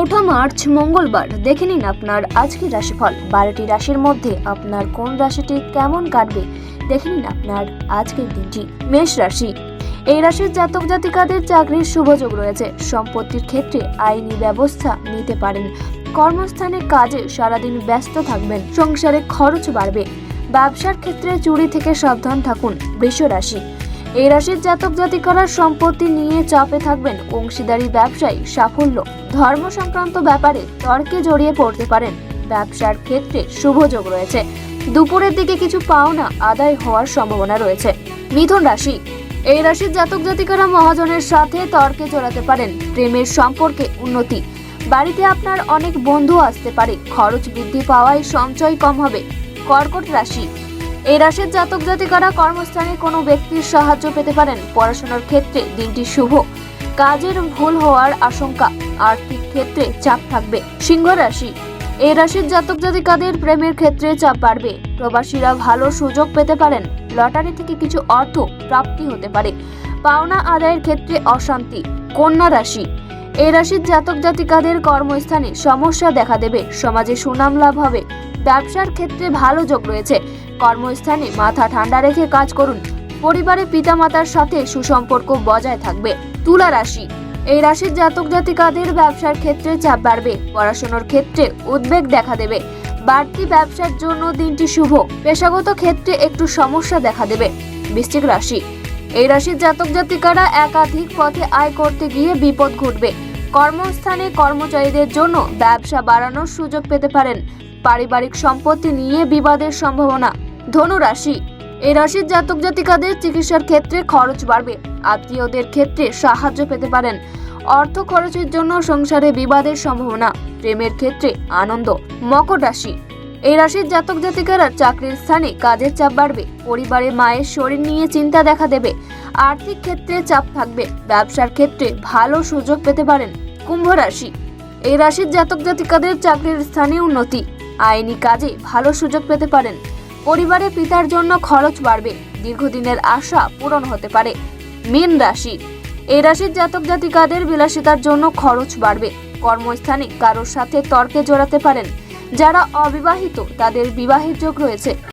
চৌঠা মার্চ মঙ্গলবার দেখে নিন আপনার আজকের রাশিফল। 12টি রাশির মধ্যে আপনার কোন রাশিটি কেমন কাটবে দেখে নিন আপনার আজকের দিনটি। মেষ রাশি, এই রাশির জাতক জাতিকাদের চাকরির শুভযোগ রয়েছে। সম্পত্তির ক্ষেত্রে আইনি ব্যবস্থা নিতে পারেন। কর্মস্থানে কাজে সারাদিন ব্যস্ত থাকবেন। সংসারে খরচ বাড়বে। ব্যবসার ক্ষেত্রে চুরি থেকে সাবধান থাকুন। বৃষ রাশি, এই রাশির জাতক জাতিকারা সম্পত্তি নিয়ে চাপে থাকবেন। অংশীদারি ব্যবসায় সাফল্য। ধর্ম সংক্রান্ত ব্যাপারে তর্কে জড়িয়ে পড়তে পারেন। ব্যবসার ক্ষেত্রে শুভযোগ রয়েছে। দুপুরের দিকে কিছু পাওনা আদায় হওয়ার সম্ভাবনা রয়েছে। মিথুন রাশি, এই রাশির জাতক জাতিকারা মহাজনের সাথে তর্কে জড়াতে পারেন। প্রেমের সম্পর্কে উন্নতি। বাড়িতে আপনার অনেক বন্ধু আসতে পারে। খরচ বৃদ্ধি পাওয়ায় সঞ্চয় কম হবে। কর্কট রাশি, এই রাশির জাতক জাতিকারা কর্মস্থানে কোনো ব্যক্তির সাহায্য পেতে পারেন। পড়াশোনার ক্ষেত্রে দিনটি শুভ। কাজের ভুল হওয়ার আশঙ্কা। আর্থিক ক্ষেত্রে চাপ থাকবে। সিংহ রাশি, এই রাশির জাতক জাতিকাদের প্রেমের ক্ষেত্রে চাপ বাড়বে। প্রবাসীরা ভালো সুযোগ পেতে পারেন। লটারি থেকে কিছু অর্থ প্রাপ্তি হতে পারে। পাওনা আদায়ের ক্ষেত্রে অশান্তি। কন্যা রাশি, এই রাশির জাতক জাতিকাদের কর্মস্থানে সমস্যা দেখা দেবে। সমাজে সুনাম লাভ হবে। ব্যবসার ক্ষেত্রে ভালো যোগ রয়েছে। কর্মস্থানে মাথা ঠান্ডা রেখে কাজ করুন। পরিবারে পিতামাতার সাথে সুসম্পর্ক বজায় থাকবে। তুলা রাশি, এই রাশির জাতক জাতিকাদের ব্যবসার ক্ষেত্রে চাপ বাড়বে। পড়াশোনার ক্ষেত্রে উদ্বেগ দেখা দেবে। বাড়তি ব্যবসার জন্য দিনটি শুভ। পেশাগত ক্ষেত্রে একটু সমস্যা দেখা দেবে। বৃশ্চিক রাশি, এই রাশির জাতক জাতিকারা একাধিক পথে আয় করতে গিয়ে বিপদ ঘটবে। কর্মস্থানে কর্মচারীদের জন্য ব্যবসা বাড়ানোর সুযোগ পেতে পারেন। পারিবারিক সম্পত্তি নিয়ে বিবাদের সম্ভাবনা। ধনু রাশি, এই রাশির জাতক জাতিকাদের চিকিৎসার ক্ষেত্রে খরচ বাড়বে। আত্মীয়দের ক্ষেত্রে সাহায্য পেতে পারেন। অর্থ খরচের জন্য সংসারে বিবাদের সম্ভাবনা। প্রেমের ক্ষেত্রে আনন্দ। মকর রাশি, এই রাশির জাতক জাতিকারা চাকরির স্থানে কাজের চাপ বাড়বে। পরিবারে মায়ের শরীর নিয়ে চিন্তা দেখা দেবে। আর্থিক ক্ষেত্রে চাপ থাকবে। ব্যবসার ক্ষেত্রে ভালো সুযোগ পেতে পারেন। কুম্ভ রাশি, এই রাশির জাতক জাতিকাদের চাকরির স্থানে উন্নতি। আইনি কাজে ভালো সুযোগ পেতে পারেন। পরিবারে পিতার জন্য খরচ বাড়বে। দীর্ঘদিনের আশা পূরণ হতে পারে। মীন রাশি, এই রাশির জাতক জাতিকাদের বিলাসিতার জন্য খরচ বাড়বে। কর্মস্থানে কারোর সাথে তর্কে জড়াতে পারেন। যারা অবিবাহিত তাদের বিবাহের যোগ রয়েছে।